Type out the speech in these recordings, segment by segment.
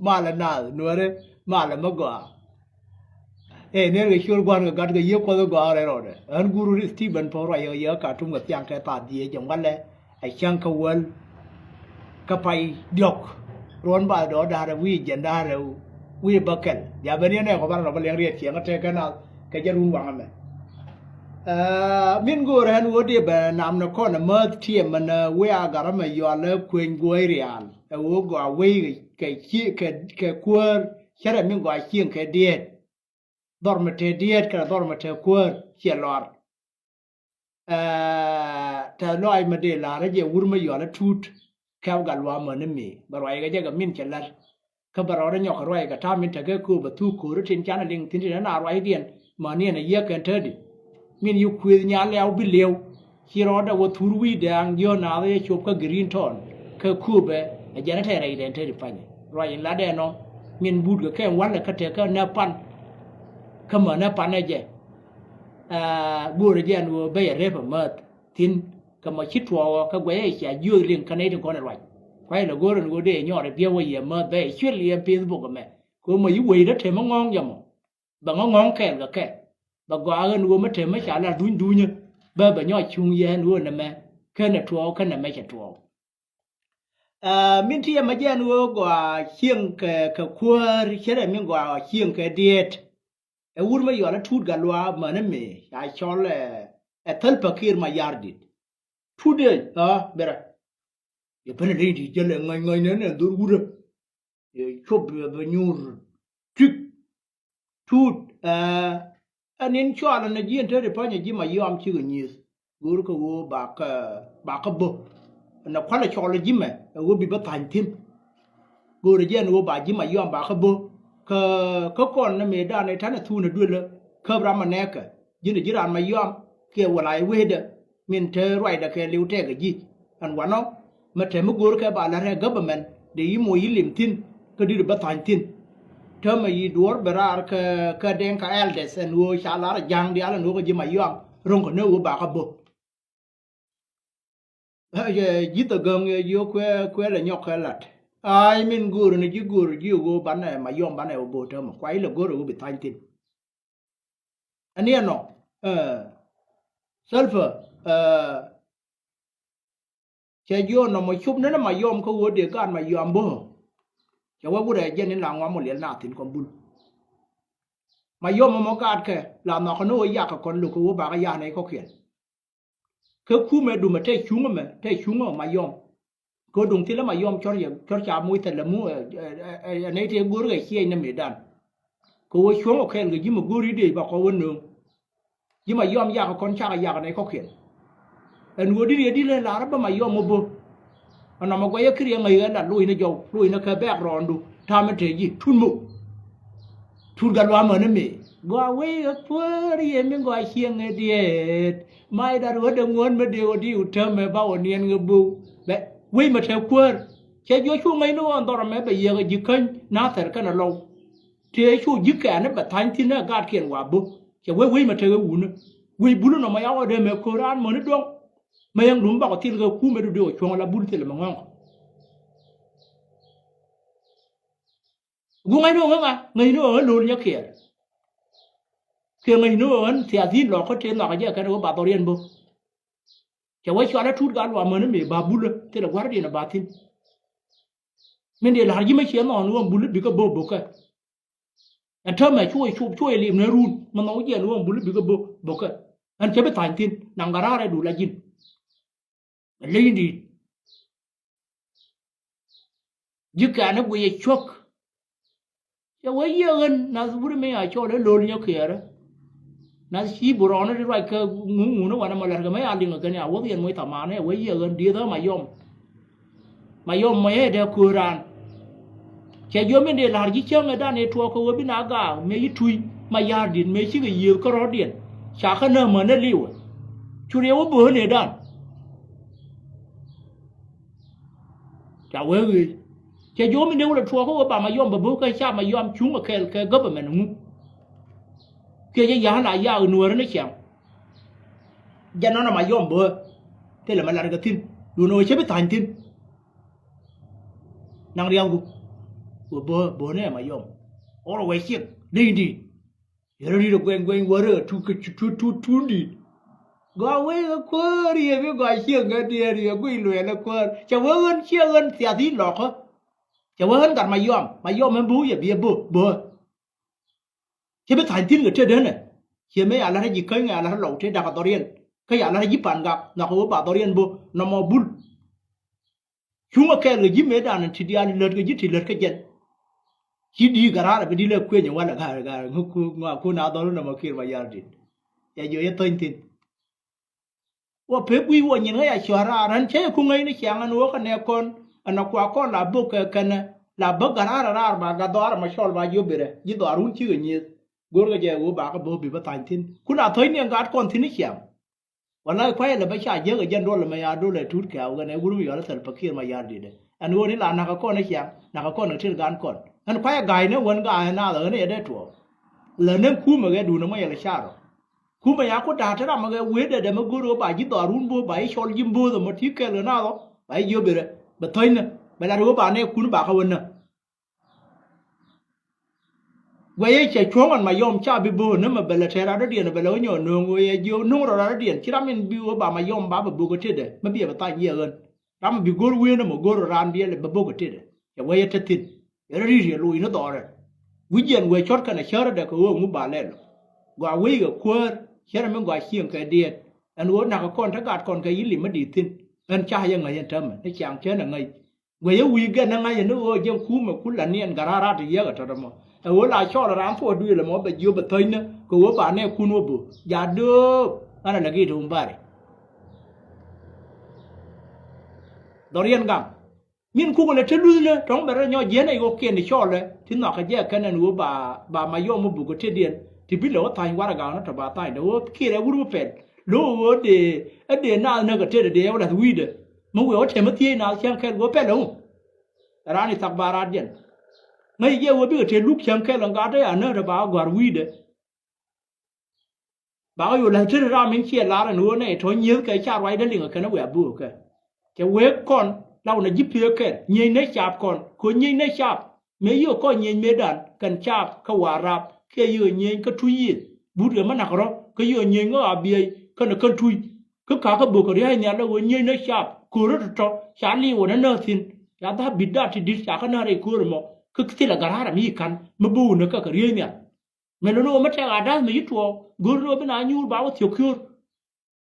ma la na nuore ma la magwa e ne ge shur gwan ga gad ga ye ko ga re ro de an guru Stephen por ya ya ka tum ga tyang ka ta die jang wan le ai chang ka wal ka pai diok ron ba do da ra wi jen da ra wi ba ken ya be ne ko ba no ba le ri tiang ka te ka na ka ja run wang me min go ran wo de ba nam na ko na ma tie man we a ga ra ma yo le kwen go rian e wo go we ke chi ke kwar chara min go a chien ke diet dormete diet ka dormete kwar che lor ta loi ma de la ra je wur ma yo la tut ka ga lwa ma ne mi ba roi ga je ga min che lar ka ba ro nyok roi ga ta min ta ga ku ba tu ku ru tin chan ling tin na roi dien ma ne na ye kan te di min yu kwe nya leo bi leo chi ro da wo tur wi dang yo na ye chop ka green ton ka ku be a jana te rai den te di pa ni roi la de no min bud ga ken wan la ka te ka na pan ka ma na pan ne je bu re jen wo be re pa ma tin ka ma chit wo ka gwe ya yu ling ka nei de ko na roi quay là gỗ rồi gỗ để nhỏ để bia vậy mà về chuyên liền Facebook mà cô mà yếu quỷ đó thì mà ngon vậy mà bà ngon kẹt cả kẹt bà qua hơn gỗ mà thì mà chả là đuôi đuôi nhá bà nhỏ chung ye luôn nè mẹ cái này thua cái này mẹ chả thua mình thì mà giờ gỗ qua chiêng cái khua cái này mình qua chiêng cái diet ở uống mà giờ là thút gà loa mà nó mẹ ai cho là thල් fakir mà yardit thút đấy bera ya bana lady jale ngai ne dur gura ya chop ba nyur tik tut anin chwa na ji ente de panya ji ma yom chi gnis gur ko wo ba ka bo na kwala chwa ji me wo bi ba tan tin gur je no ba ji ma yom ba ka bo ka kon na me da ne tan thu na du le ka bra ma ne ka ji ne ji ran ma yom ke wala we de min te roi da ke liu te ga ji an wa no mà thế mà gỡ cái bà là ra government để ý mua ý liềm tin cái đi được bắt thành tin thế mà ý đuổi bả ra cái đen cái elders and wo xả lá là giang đi là nó cái gì mà yom rong cái nơi bà cái bộ chỉ tự gần yêu quê là nhóc cái lạt ai mình gỡ này chỉ gỡ bán này mà yom bán này bộ thế mà quái là gỡ rồi bị thành tin anh em nó sulfur che yo no mo chup ne ma yom ko wo de kan ma yom bo che wa bu de je ni la ngwa mo le na tin ko bul ma yom mo ka ke la no ko no ya ka kon lu ko wo ba ga ya ne ko kien ke ku me du me te chung ma yom ko dung ti la ma yom chor ye chor cha mu te la mu ne te gur ga chi ne me dan ko wo chung o ken ga ji mo guri de ba ko won no ji ma yom ya ka kon cha ga ya ne ko kien en wo di le la ba ma yo mo bo ana ma ko ye kriye ngai ga lui na ka ba rondu ta ma te ji tun mo tun ga lwa ma ne me go we ga pori ye mi go hieng e diet mai da ro de ngon me de odi u te me ba on yen ga bu be we ma te kwar che yo chu ngai no on dor me be ye ga ji kan na ter ka na lo te chu ji ka ne ba tan tin na ga kien wa bu che we ma te ga u ne we bu no ma ya o de me koran mo ne dong mà yang đúng bảo tin cái cú mới được cho là bún thì là mà ngon, gu ngay nữa mà ngay nữa ở luôn nhá kia ngay nữa anh thì azin lọ có trên lọ cái cái đó bà tao điên bố, cho vay cho nó chút gan vào mà nó bị bà bún thì là quá đi là bà tin, mình để là gì mấy chuyện nó luôn bún bị cái bố cái, anh thơm mà chui liệm nó run mà nói gì luôn bún bị cái bố cái, anh chỉ biết thành tin nàng gara này đủ là gì lấy đi dứt cả nó quỳ chốc cho với dân nó vui mấy ai cho nó lồn nhau kia đó nó chỉ bù ròn nó đi rồi cơ ngủ nó qua nó mà làm cái mấy anh đi ở cái nhà quốc dân mới thầm mà này với dân đi đó mà yom mấy để Quran chỉ yom mình để làm gì chứ người ta này thua có bên nào cả mấy thui mà gia đình mấy chiếc cái nhiều cái đó điện chả khả năng mà nó liu chú liu bữa này đó chả quên gì chỉ yom mình nếu là thua có bà mà yom bà bố cái cha mà yom chúng ở cái government ngu kia cái giá là giá ở nuôi nó chẳng giờ nó là mà yom bữa thế là mà làm cái tin đồ nói chế biết thành tin năng riêng bo ne ma yom all way shit di yeri do gwen wore tu di go we ko ri bi go shit ga di ri go lu na ko cha won chen sia thi lo ko cha won gar ma yom men bu ye bi bo che be tan tin ga che de ne che me ala ji kai nga ala lo che da ka torien ka ya ala ji pan ga na ko ba torien bo no mo bul chunga ke le ji me da na ti dia ni le ga ji ti le ka jen ki di garara be di le kwe nya wala ga ku na do na ma kir ma yar din ya yo ye tin tin wa pe bui wo nyin ya shwara ran che ku ngai ni kyang an wo ka ne kon ana kwa kon la bu ka kana la ba garara rar ba ga do ar ma shol ba yo bere ji do arun chi ga ni gor ga je wo ba ka bo bi ba tan tin ku na thoi ni ga kon tin ni kyang wala kwa le ba sha je ga jen do le ma ya do le tut ka ga ne guru yo la sal pa kir ma yar din an wo ni la na ka kon ni kyang na ka kon na til gan kon an kwa ya gai ne won ga na la ne de to le ne ku ma ga du na ma ya la sha ro ku ma ya ko da ta ma ga we de ma guru ba ji do arun bo ba i shol jim bo do ma ti ke le na lo ba yo bere ba thoi ne ba la ro ba ne ku ba ka won na we ye che chong an ma yom cha bi bo ne ma bele te ra de ne bele nyo no ngo ye jo no ro ra de chi ra min bi wo ba ma yom ba ba bo ko te de ma bi ba ta ye ren ra ma bi gor we ne ma gor ran bi le ba bo ko te de ya we ye te tin ye ri ri lu ino do re wi jen we chot ka na chara de ko wo mu ba le gwa we ga kwar chara men gwa chieng ka de an wo na ka kon ta gat kon ka yili ma di tin an cha ye ngai tam ne chang che na ngai we ye wi ga na ngai ne o jen ku ma ku la nien garara de ye ga ta mo wo la cho la ram fo du le mo be yo be thoi ne ko wo ba ne ku no bu ya do ana la gi dum bare dorian gam min ku le telu le tong be nyo je ne go ken ni cho le tin no ka je ka ne wo ba ma yo mo bu ko te dien ti bi lo ta wa ga no ta ba ta de wo ki re wu pe lo wo de na ne ga te de wo da wi de mo wo te ma ti na chen ka wo pe lo ra ni tak ba ra dien ngai ye wo bi te luk chen ka lang ga de ya ne da ba gwa wi de ba yo la te ra min che la ra no ne to nyi ka cha wai de ling ka na we bu ka ke we konเราเนี่ยยิบเพียเกตยิงในฉาบก่อนคนยิงในฉาบเมื่อโยก็ยิงเมดันกันฉาบขวารับแค่ยืนยิงก็ทุยบูดเดือมันหนักหรอก็ยืนยิงก็อาเบียก็น่ะก็ทุยก็ขาก็บุกเรียเนี่ยแล้วยิงในฉาบกูรู้ตัวชาลีวันนั้นสินยาตาบิดาที่ดิฉากันอะไรกูรู้มั้งก็ที่ละการหามีกันมาบูนก็เรียเนี่ยเมื่อรู้มันจะอาดัสไม่ยุตัวกูรู้เป็นอายุบ่าวเที่ยวคิว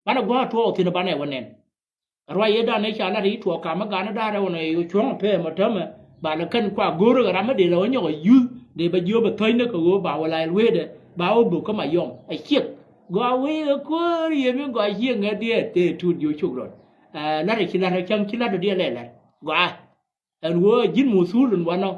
บ้านกว่าตัวที่นบ้านไหนวันนั้นรอยด้านในชาลารีถั่วกามการด้านเราในช่วงเพ่มาทำบาลกันกว่ากูรู้กันไม่ได้เราเนี่ยก็ยืดเดี๋ยวไปยืดไปทิ้งเนี่ยก็กูบ่าวอะไรเว้ยเด้บ่าวบุกก็มายองไอ้เชี่ยกูเอาเว้ยกูเรียนมันก็เชี่ยเงี้ยเดี๋ยวเดี๋ยวทุนอยู่ชุกรถนั่นแหละคิดอะไรจังคิดอะไรเดี๋ยวอะไรล่ะกูอันวัวยินมูซูลุนวันเนาะ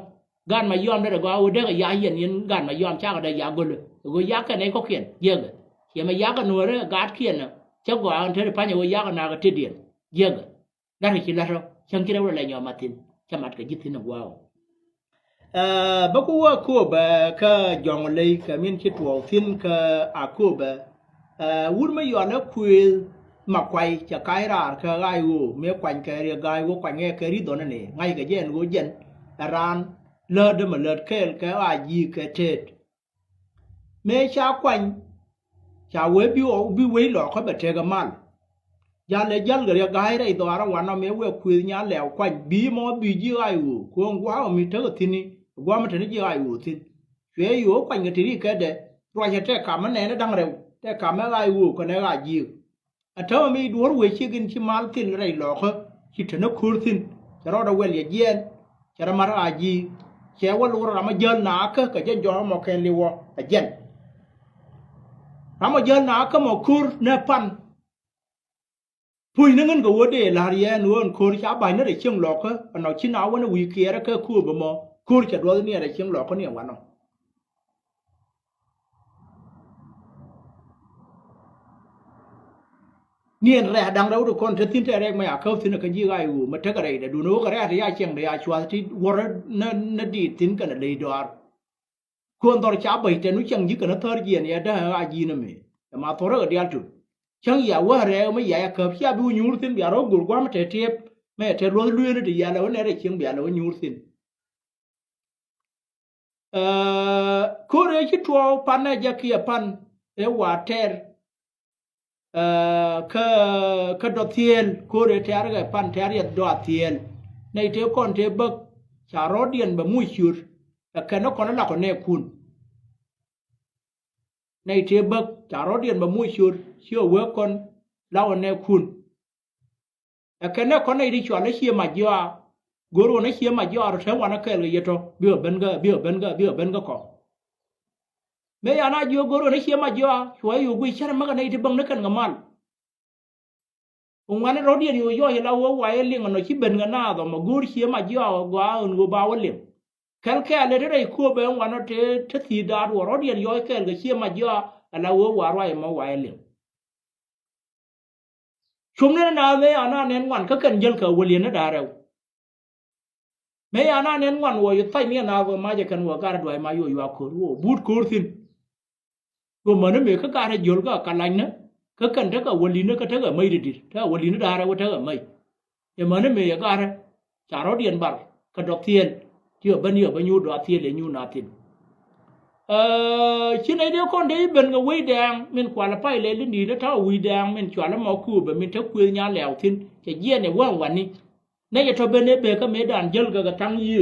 การมายอมได้แต่กูเอาเด็กยาเย็นยันการมายอมชาก็ได้ยากุลกูยากันไหนก็เขียนเยอะเลยเขียนมายากันนัวเลยการเขียนเนาะเจ้ากูเอาเธอได้พันยายากันนาก็ทีเดียวเยอะนั่นคือแล้วฉันคิดว่าอะไรเนี่ยมาทิ้งจะมัดกับยึดทิ้งว้าวบักวัวคู่แบบก็ยองเลยก็มีคิดว่าทิ้งก็อาคู่แบบวุ้นไม่ยอมแล้วคุยมาควายจะกายราก็ไงวูเมื่อควายก็เรียกไงวูควายเงี้ยก็รีดโดนนี่ไงก็เย็นวูเย็นร้านเลิศเดิมเลิศเคลก็อายีก็เท็ดเมื่อชาควายชาเว็บบิวเวหลอกเขาแบบเทกันมันยาเลยยันก็เรียกไงได้ตัวเราวันนั้นเมื่อเว็บคุยเนี่ยแล้วควายบีมอบีจีไงวูควงว้าวมีเท่าที่นี่ว่ามันถึงจะไงวูที่เสียอยู่ควายก็ที่นี่แค่เด็กรอยจะแท้ขามันแน่นดังเร็วแต่ขามันไงวูก็เนี่ยไงยีถ้ามีดูว่าเวชิกินชิมาลทินไรหลอกชิดนกคูร์ทินจะรอดเวลเย็นจะรามาราจีเชื่อว่าลูกเรามาเยินหนักก็จะยอมมาแค่เลี้ยวเย็นเรามาเยินหนักก็มาคูร์เนปันพูดนั่งเงินกับวัวเดลาเรียนวัวคูร์ชาบายนั่นได้เชื่องหลอกอันนั้นชินเอาวันวิเคียร์ก็คูร์บมอคูร์จะรู้เนี่ยได้เชื่องหลอกเนี่ยวันนั้นเนี่ยแหละดังเราทุกคนจะทิ้งแต่แรกไม่อยากเข้าถึงกันยี่ไงวูมาเท่าไรแต่ดูโน้ก็แรกที่ยาเชียงเลยยาชัวที่วอร์นดีทิ้งกันเลยดอร์คนตอนเช้าไปแต่นุเชียงยี่กันเท่าเย็นเนี่ยได้อาจีนมั้ยแต่มาทอร์ก็เดียวจุดเชียงยาว่าเร็วไม่อยากเข้าเชียบิวยูร์สินเบียร์กูกว่าไม่เทียบไม่เทียบรู้เรื่องที่ยาแล้วเนี่ยเชียงเบียร์แล้วยูร์สิน kore chi tuo pana jakia pan e water ka do thiel kore ter ga pan ter ya do thiel nei te kon te bak cha rodien ba mu shur ka no kon la kon ne kun nei te bak cha rodien ba mu shur shio we kon la ne kun ka ne kon nei di chwa le shie ma jwa goro ne shie ma jwa ro te wana ka le yeto bio ben ga ko me ya na jo goro ne shie ma jwa shwa yu gui chara ma nei te bang ne kan ngamal ungane rodien yo yo la wo wa ye linga no chi ben ga na do ma gur shie ma jwa gwa un go ba wo ling kel ke ale re ko be wano te thi da do rodien yo kel ga shie ma jwa ala wo wa ra ma wa ye ling chum ne na me ana nen wan ka kan jel ka wo lien na da rew me ana nen wan wo yo tai mi na go ma je kan wo gar do ma yo yo ko wo but ko thin go ma ne me ka ka re jol ga ka lan na ka kan ta ka wo lien ka ta ga mai dir ta wo lien da ra wo ta ga mai e ma ne me ya ga ra cha rodien bar ka do thiên chưa bao nhiêu đó thiên để nhu na thiên khi này đứa con đấy bên cái quỳ đàng mình quả là phải lên đi nó tháo quỳ đàng mình chọn nó mau cua bên mình tháo quỳ nhà lèo thiên cái gì này quăng quăng đi này cái thằng bên đấy về cái mấy đàn dân cái tăng gì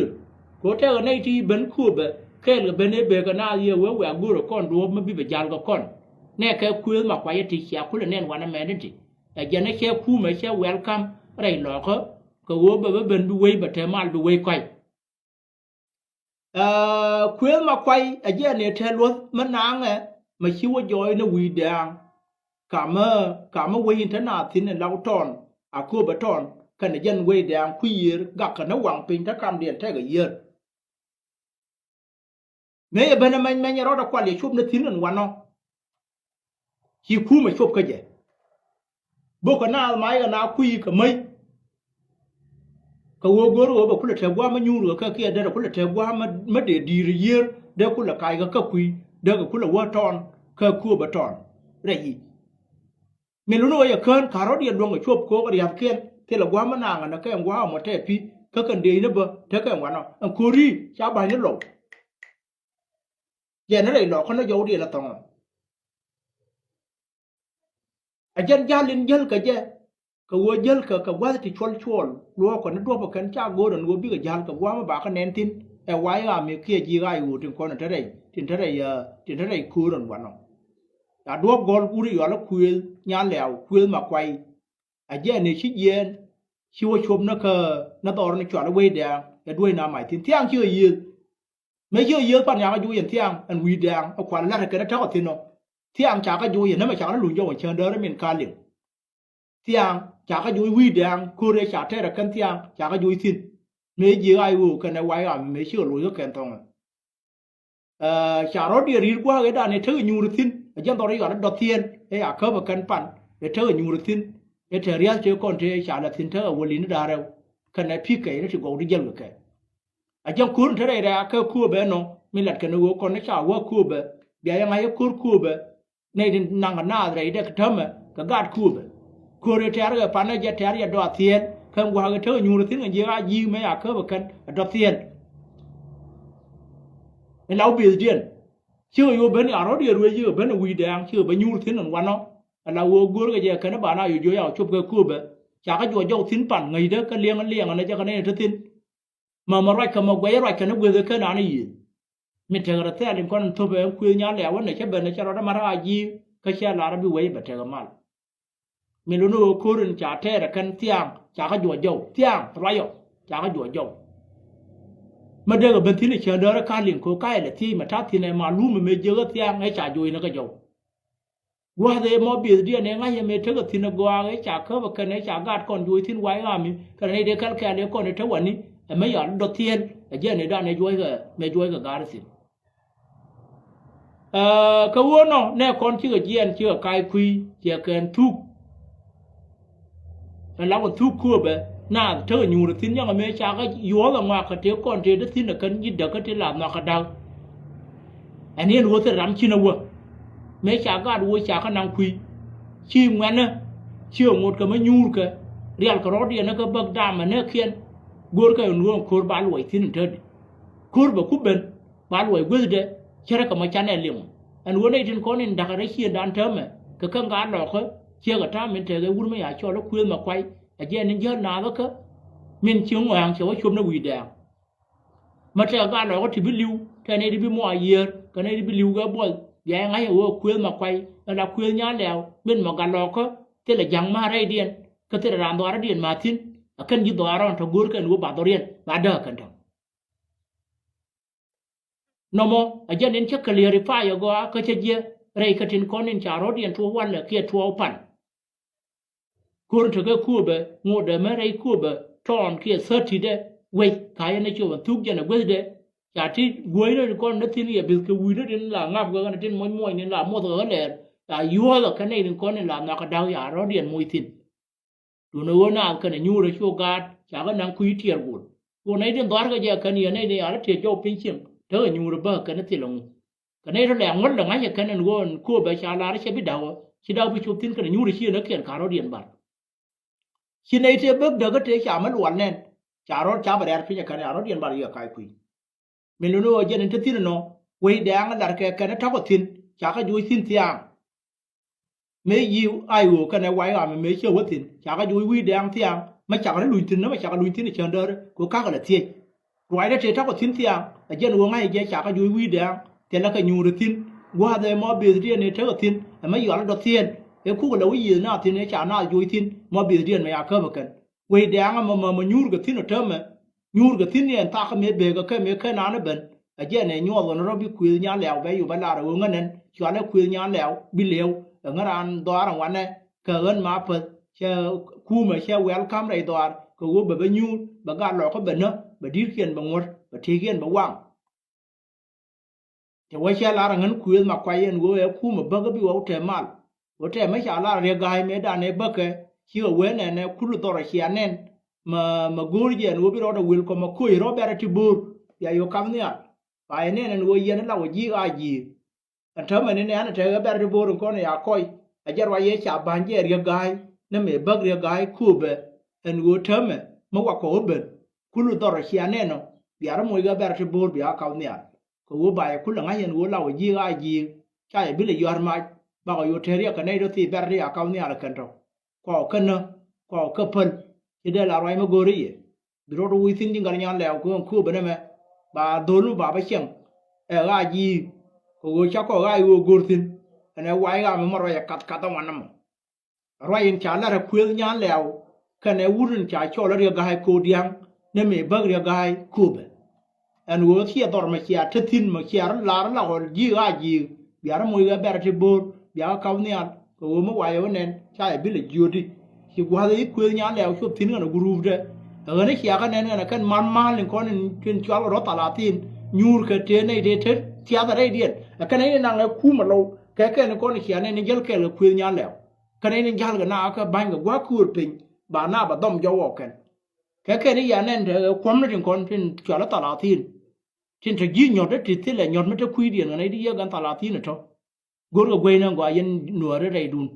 có thể ở đây thì bên cua bên cái là bên đấy về cái nào gì quăng quăng guru con đuôi mới bị bị giàn cái con này cái quỳ mà quay thì xia quỳ là nên quan năm mấy đấy cái giờ này xia quỳ mà xia welcome ở đây lọ cái guru bên bên quỳ bên thế mà quỳ quay khuyên mà quay ở dưới này theo luôn mà nang mà chiếu joy nó quỳ đàng cả mà quỳ thế nào thì nên lâu tròn cô bê tròn cái này dân quỳ đàng quỳ gặp cái nó quăng pin ta cam điện thế cái gì mấy bên này mình nhớ đó qua để chụp nó thính lần quan nó chỉ khu mà chụp cái gì bố cái nào máy cái nào quỳ cái mấy ka wo goro ba kula tegwa ma nyuru ka ke da kula tegwa ma de diriyer da kula kai ga ka kui da kula wa ton ka ku ba ton reyi me lu no ya kan karo dia dong ga chop ko ga ya ken te la gwa ma na na ka ngwa mo te pi ka kan de ne ba te ka ngwa no an kori cha ba ne lo ye na le lo ko na yo dia la tong a jan jalin jel ka je ka wo jel ka wa ti chol lo ko na do ba kan cha go don go bi ga jal ka wa ma ba ka nen tin e wa ya me ke ji ga yu tin ko na tare tin tare ku ron wa no ya do gol ku ri yo la ku nya lew ku ma kwai a je ne chi yen chi wo chom na ka na dor ni chwa la we da yaด้วยna mai tin tiang chi yi me chi yi pan ya ga ju yen tiang an wi dang a kwa la ka na ta ko tin no tiang cha ka ju yen na ma cha la lu yo wa chen de min ka ling tiang chả có vui vui đàng cô đây chả thế là cân tiang chả có vui tin mấy gì ai vô cái này quay à mấy chiều lối cái kèn tông chả rót địa đi qua cái đàn này thưa nhu được tin dân tao đấy gọi là đọt thiên cái à khớp và cân pan để thưa nhu được tin cái thời gian chơi con chơi chả là tin thưa ở vùng lính nó đà đâu cái này phi cái nó chỉ gọi đi dân được cái dân cuốn thế này là cái cua bé nó mình lật cái nó con nó chả qua cua bé để yang ai cua bé này thì nàng ở na đấy để cái thơm cái gạt cua bé cô để theo cái pan này theo cái đọt thiên không qua cái thưa nhu được tin cái gì à gì mấy à khớp và cân đọt thiên mình lau bìa tiền chưa yêu bên ở đó đi rồi chưa bên ở quỳ đàng chưa bên nhu thiên lần quan nó là wo guru cái gì cái nó bảo nào yêu yêu chụp cái cua bé chả cái chỗ dâu thiên pan ngày đó cái liêng này cho cái này thưa thiên mà rồi cái mà quay rồi cái nó quỳ cái nào này mình thấy cái thế là con thôi bé quỳ nhà lẻวันnày cái bên này cho nó mà ra gì cái xe là nó bị quay bật cái mal mình luôn nói cô人家thế là cần tiang chả cái chỗ dâu tiang rồi chả cái chỗ dâu mà đây cái bên thiên này chờ đợi cái liền cô cái là thì mà thắt thì này mà luôn mà mấy giờ cái tiang hay chả dâu nó cái dâu qua đây mà bây giờ này ngay mấy thứ cái thiên nó qua cái chả khớp và cái này chả gạt con dâu thiên quay à mình cái này để cái này con này thấu anh ấy mấy giờ đột thiên cái giờ này đang này dâu cái mấy dâu cái gạt xin cái wo nó nè con chưa cái chưa cái quy chưa cái thuốc là con thuốc cua bé na thơ nhu được tin nhưng mà mấy cha cái yếu là ngoài cái tiếng con thì đất tin là cần gì được cái làm nó cái đau anh ấy nuôi thì làm chi nào mấy cha cái nuôi cha cái năng quy chi ngoan nữa chưa một cái mấy nhu cái riêng cái đó đi nó cái bậc đam mà nó khiên guồn cái nuôi cua ba lụi tin thơ cua và cúp bên ba lo gwe de chere ka ma chane lim an wona tin ko nin daga rashi dan tame ka kan ga lo ko che ga ta min te ga wur ma ya cho lo kwe ma kwai a je nin je na lo ka min chi ngwang che wa chum na wi da mà trẻ ga nó có thì biết lưu thế này đi biết mua year cái này đi biết lưu cái bol vậy ngay ở quên mà quay là quên nhá lèo bên mà ga nó có thế là giang mà đây điền cái thế là làm đó điền mà tin cần gì đó rồi thằng guru cái nó bảo đó điền và đỡ cần đâu nó mo ở trên nên chắc clarify ở go cái chuyện gì rồi cái tin con nên trả rồi điền thua quan là kia thua pan guru thằng cái khu bê ngồi để mấy đây khu bê tròn kia sơ thì đấy vậy cái này chưa thuốc cho nó quên đấy chả thì quên rồi con nó thiên nhiên biết cái quên nó đến là ngáp cái này trên môi môi nên là mua thứ này là yêu là cái này con này làm nó cái đau giả nó điền môi thìn rồi nó nào cái này nhu rồi cho gạt chả có năng quý tiền buồn con này đến đoán cái gì cái này này ở thiệt cho pin chim thế là nhu rồi bơ cái này thì lòng cái này nó lẻng mất là ngay cái này nó cua bé chả là nó sẽ biết đau chỉ đau bị chụp tin cái này nhu rồi chia nó kiện cả nó điền bạc khi này thì bước được cái thế chả mất loạn nên chả rồi chả phải pin cái này nó điền bạc gì cái quý mình luôn nói chuyện trên tin nó quay đang là cái nó thắc có tin chả có vui tin thiang mấy yêu ai của cái này quay làm mấy chưa có tin chả có vui vui đang thiang mà chả có lùi tin nó mà chả có lùi tin để chờ đợi của các cái là thiệt quay đó chơi thắc có tin thiang là dân uống ngay cái chả có vui vui đang thì là cái nhu được tin qua đây mà biểu hiện này thắc có tin là mấy giờ nó đột thiên cái khu cái lâu gì nào thì này chả nào vui tin mà biểu hiện mà cơ mà cần quay đang mà nhu được tin ở trong mà nhu cái tin này ta không biết về cái nào nó bền ở trên này nhu rồi nó bị quỳ nhà lèo vềอยู่บ้านเราเงินนั้นชวนให้quỳ nhà lèo bị lèo ở ngân hàng đó làวันนี้cái ơn mà phải che khu mà che welcome này đó cái wo bề nhu bà gà lọ có bền nữa bà đi kiên bà ngọt bà thi kiên bà quăng thìว่าche là ngân quỳ mà quay en wo khu mà bà cái bị wo trẻ mal wo trẻ mấy chả là riêng gai mấy đàn này bà cái chỉ ở quê này khu lụt đó là xe nên mà gối gì nó bị đó là welcome mà khui đó bé thì bur ya yo kam nia phải nên là nuôi yên là cái gì ai gì anh thấm mà nên anh thấy cái bé thì bur con này à coi à giờ vậy chả bán gì riêng gai nên mẹ bác riêng gai khu bề anh nuôi thấm mà qua cổ bề khu lụt đó là xe nên nó bây giờ mỗi cái bé thì bur bây giờ kam nia cái bài khu là ngay anh nuôi là cái gì ai gì cái biết là yo mà bao nhiêu thế cái này đó thì bé thì à kam nia là cần đâu có cái phần thì đây là loại mà gori ấy, rồi đôi khi những cái nhà lèo cũng khu bên này bà đốn bà phải xem, ở cái gì, có chắc có cái gori tin, anh ấy quay cái mà rồi cắt tao ăn mà, rồi anh chả là khuyên nhà lèo, cái này uống chả cho là cái cô điang, nên mình bắt cái khu bên, anh uống thì ở đó mà chia thịt thìn mà chia là cái gì bây giờ mỗi cái bé thì bor, bây giờ câu này, có mà quay bên này, chả biết là gì đi. thì qua đấy quên nhà lèo chụp tin cái nó group đấy ở đây kia cái này là cái man lên con trên cho nó tala tin nhur cái trên này để thế kia đây điện cái này năng là khu mà lâu cái này con kia này nhớ cái là quên nhà lèo cái này nhớ cái nào cái bánh cái quá cool pin bà na bà đom cho cái này giờ này để quan nó trên con trên cho nó tala tin trên cái gì nhọt đấy thì thế là nhọt mới cho quy điện cái này đi cái tala tin nữa thôi gối cái quên nó gọi yên nửa đấy đun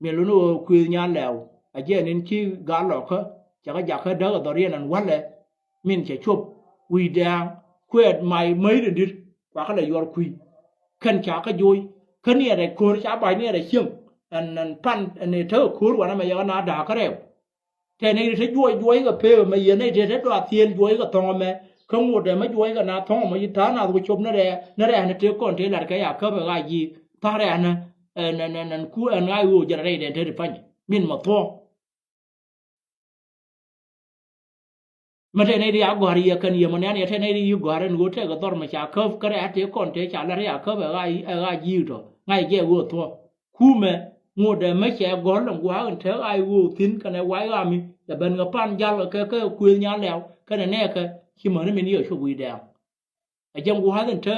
mình luôn nói quỳ nhà lèo, ở trên nên chỉ gà lọ khá, chắc là giặc đó ở đó riêng ăn quán lệ, mình sẽ chụp quỳ đàng, quẹt mày mấy được đi, và cái này do quỳ, khăn chả cái vui, khăn này là cồn chả bài này là xiêm, anh pan anh này thở cồn của nó mà giờ nó đá cái đều, thế này thì vui cái phê mà giờ này thì rất là tiền vui cái thòng mà không một để mấy vui cái nào thòng mà như thế nào tôi chụp nó đây anh thấy con thế là cái gì cơ mà cái gì, ta đây anh nan ku an ai wo jara de de fanya min ma to mate ne dia gwari ya kan yamane ne te ne yu gwari ngo te ga dor ma cha khov kare ate kon te cha la ya khov ga yi to ngai ge wo to ku me ngo de ma che gon long wa an te ai wo tin kan ai wai ga mi ya ben ga pan jal ke ku nya leo kan ne ke chi mo ne min yo chu bui da a jam wa den te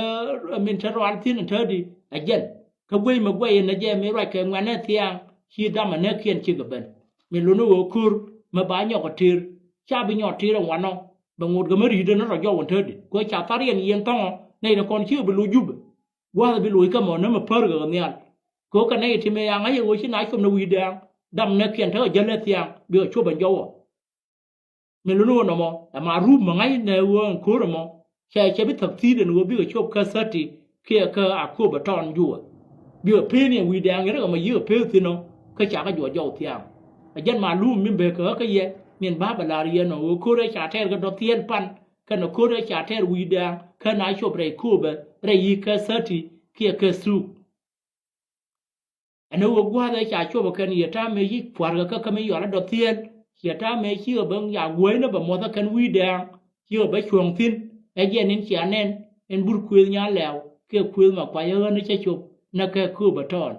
min te ro al tin te di a jen cái quay mà quay nó dễ mấy loại cái ngoan này thiang khi đâm mà nó kiên chỉ cái bên mình luôn nói kur mà bá nhỏ cái tir cha bị nhỏ tir là ngoan không bằng một cái mới đi nó rồi do vấn thế đi quay cha ta riêng yên tông này là con chưa bị lùi giúp qua là bị lùi cái mỏ nó mà phơi cái này có cái này thì mình ăn ấy rồi chứ nãy không nó uy đang đâm nó kiên thế ở dân này thiang bị ở chỗ bên dâu mi lu no mo ma ru ma ngai ne wo ko ro mo che bi thak ti de no bi ko chop ka sati ke ka a ko ba ton ju bi pe ni wi dang re ma yu pe ti no ka cha ka jo jo tiang a jan ma lu mi be ka ye min ba ba la ri no ko re cha ter ga do tien pan ka no ko re cha ter wi dang ka na chop re ko ba re yi ka sati ke ka su ano wo gwa da cha chop ka ni ta me yi kwar ga ka me yo la do tien ya ta me chi ở bên nhà quê nó bằng một cái căn quy đàng chi ở bên chuồng tin ai giờ nên chỉ anh em bút khuya nhà lèo cái khuya mà quay hơn nó chơi chụp nó cái khu bờ tròn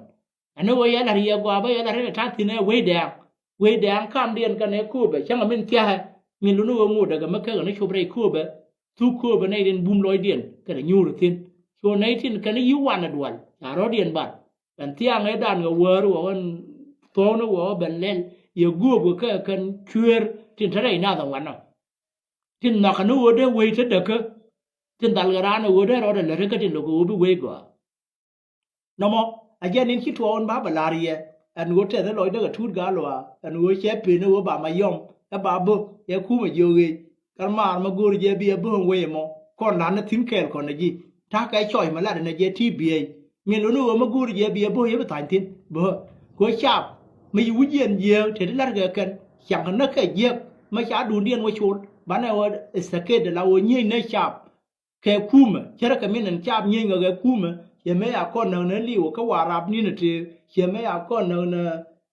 anh nói vậy là gì qua bây giờ là cái thắt thì nó quê đàng cam điền cái này khu bờ chẳng là mình kia mình luôn luôn ngủ được mà cái nó chụp đây khu bờ thu khu bờ này đến bùm lôi điền cái này nhu được tin chỗ này thì cái này yếu hoàn là đuổi à đó điền bật bạn tiang ấy đàn người vợ rồi anh to nó vợ bên lên ya go ka kan chuer tin tare na da wana tin na kanu ode we te de ka tin dal garana ode ro de le ka tin lo go bi we go no mo again in ki to on ba balariye an go te de lo de ga tut ga lo an go che pe no ba ma yom e ba bo ya ku ma yo ge kan ma go je bi bo we mo kon na na tin kel kon ji ta ka choi ma la de na je ti bi mi lo no ma go je bi bo ye ba tan tin bo go chap mấy vụ diện nhiều thì nó là cái chẳng nó cái việc mà chả đủ điên với chốn bán này ở sake để là như này chạp cái cùm chứ là cái mình chạp như người cái cùm thì mấy à con nó liu cái quả rạp như này thì mấy à con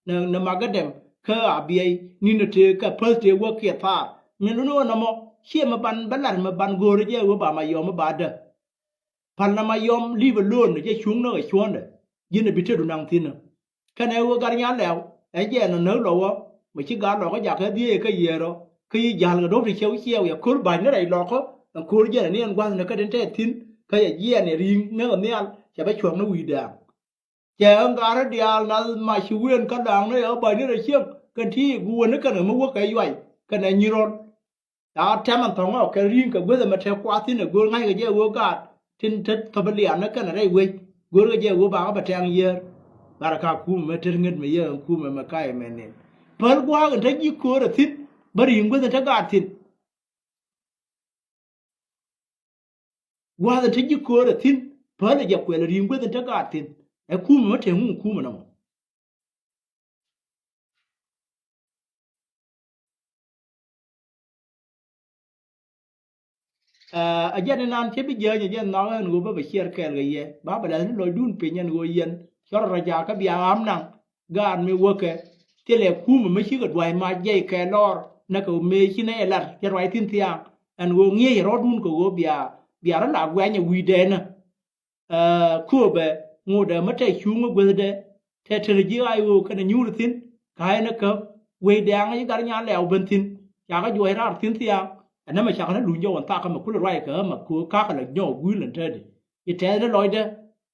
nó mà cái đệm cái à bia như này thì cái first day work kia pha mình nó mà khi mà bán lại mà bán gồ rồi với bà mà yom mà bà đó phần là mà yom live alone chứ xuống nó ở xuống đấy như này bị chết đủ năng tin nữa cái này wo gar nya lew ai je no no lo wo mi chi gar lo ko ja ka die ka ye ro ki ja lo do ri cheu cheu ya kur ba ne dai lo ko kur je ne an gwan ne ka den te tin ka ye ye ne ring ne ne al ja ba chuang no wi da je an gar dia na ma chi wen ka dang ne ở ba ne ri cheu kan thi gu ne ka ne mo wo ka yai ka ne ni ron da ta man thong o ka ring ka gwe ma te kwa tin ne gu ngai ka je wo ga tin te ka ba lian ne ka ne dai we gu ga je wo ba ba tang ye baraka ku me ternget me ye ku me makai menen par gwa ga ta gi ko ra tin bari ngwa ta ga tin gwa ta gi ko ra tin par ja ko la ngwa ta ga tin e ku me te mu ku me na mo a jane nan ke bi je je na ga ngo ba share ke ga ye ba ba la lo dun pe nyen go yen chor ra ja ka bi am nang gan mi wo ke te le ku me chi ga dwai ma je ke lor na ko me chi ne lar ke roi tin tiang an go ngie ro dun ko go bia ra la gwa nya wi de na ku be ngo de ma te chu ngo go de te te ji ai wo ka na nyu tin kai na ka we dang ai gar nya le ben tin ya ga jo ra tin tiang anh nói mà sao nó đuổi nhau anh ta không mà cú lại cỡ mà cú cá cái là nhau quý lần thế đi thì thế nó nói đó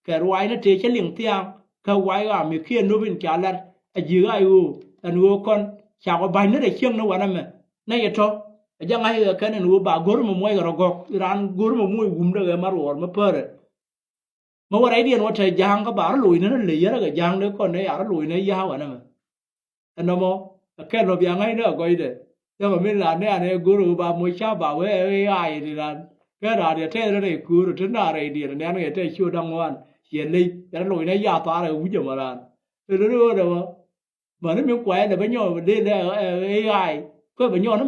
cái loại nó chơi cái liền tiang cái loại à mình kia nó bên trả lại à gì ai u anh u con sao có bài nó để chiang nó vào mà này vậy thôi chẳng ai cái này u bà gối mà mua cái gọc ran gối mà mua gum đó cái mà rồi mà per mà vào đây đi nó chơi giang cái bà nó lùi nó lì đó cái giang đó con này à nó lùi nó giao vậy mà anh nói mà cái nó bị ngay đó coi đấy nhưng mà mình là này guru bà mới cha bà với ai thì là cái đó thì thế này guru thế nào này thì này nó cái chưa đăng ngoan hiện đi cái lối này giả tỏa là cũng chừng mà là từ đó đâu mà nó miếng quẹt là bây giờ đi là AI cái bây giờ nó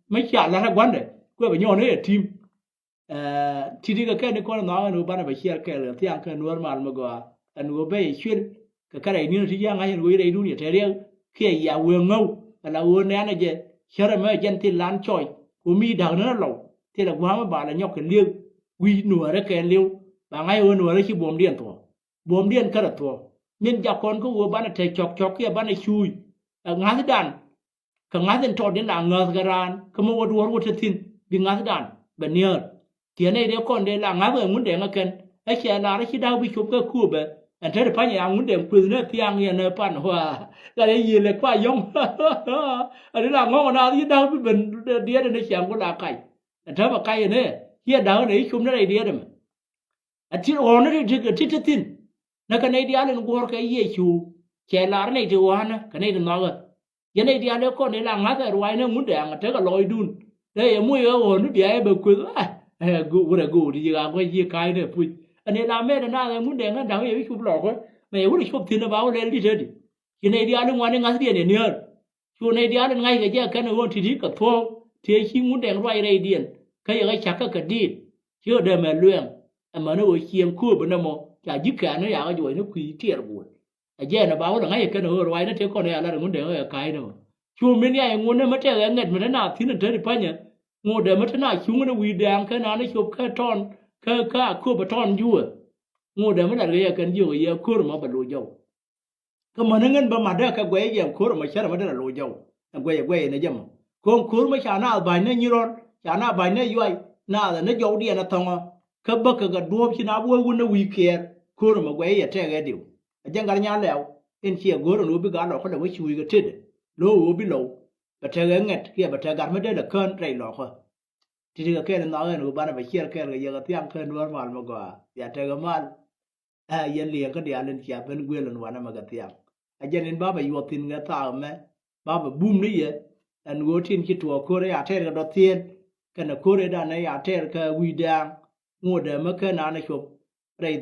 mới chả là quán đấy cái bây giờ nó là team thì đi cái này con nó ban phải share cái là thì ăn cái normal mà gọi anh nó bây xuyên cái này như thì giang hay người đây đúng như thế đấy khi nhà vườn ngâu là vườn này này chợ mà dân thì lan choi của mi đào nó lẩu thì là quá mà bà là nhóc cái liêu quy nửa đấy cái liêu và ngay ở nửa đấy khi bom điên cái là thua nên giờ con có vừa bán là thầy chọc kia bán là chui ngã thế đàn cái ngã thế tròn đến là ngờ cái ran cái mua đồ thế tin bị ngã thế đàn bên nhờ thì này đứa con đây là ngã về muốn để ngã cần ấy chỉ là cái đau bị chụp cái khu bể anh thấy được phải nhà muốn để quyền nó thiang như này pan hoa cái này gì là quá giống anh là ngon nào thì đâu biết mình đĩa này nó chẳng có là cày anh thấy mà cày này hiện đâu này chúng nó này đĩa rồi anh chỉ ổn nó thì tin nó cái này đĩa này nó qua cái gì chú chạy lá này thì hoa nó cái này nó ngon ye ne dia le ko ne la nga ta rwai ne ngunde nga te ka loy dun le ye mu ye o nu bia e be ku go wura go di ga ko ye kai ne pu ane la me na na ngunde nga da ye chu lo ko me ye wura chu tin ba o le di de di ye ne dia le ngwane nga di ne ne chu ne dia le ngai ga je ka ne won ti di ka tho te chi ngunde rwai re dien ka ye ga cha ka di chưa để mà luyện mà nó ở chiêm cua bên nó chả dứt cả nó ya cái rồi nó quỳ tiệt buồn giờ nó báo là ngay cái nó rồi nó thấy con này là muốn để ở cái đâu chú mình này muốn nó mất cái ngật mà nó nào thì nó thấy được bao nhiêu ngồi để mất nó chúng nó quỳ đàng cái nào nó chụp cái tròn cái cua bờ tròn vua ngồi để mất là cái vua cái cua mà bật lùi dầu cái mà nó ngân bờ mặt đó cái quế gì cua mà chết mà đó là lùi dầu quế này chứ mà con cua mà chả nào bài nó như rồi chả nào bài nó vui na da na jodi na tongo ka baka ga duob ci na bo wona wiker ko ma gwe ya tege diu a jangar nya lew en ci goro no bi ga lo ko da wi wi ga tede lo wo bi lo ba tege nget ke ba tege ma de da kan trai lo ko ti ga ke na ga no ba na ba kier ke ga ya ga tiang ke no mal ma go ya tege mal a yen li ga dia len ci a ben gwe lon wana ma ga tiang a janin ba ba yo tin ga ta me ba ba bum ni ye an go tin ci to ko ya tege do tien kana kore da na ya ter ka widang ngode ma kana na shop rai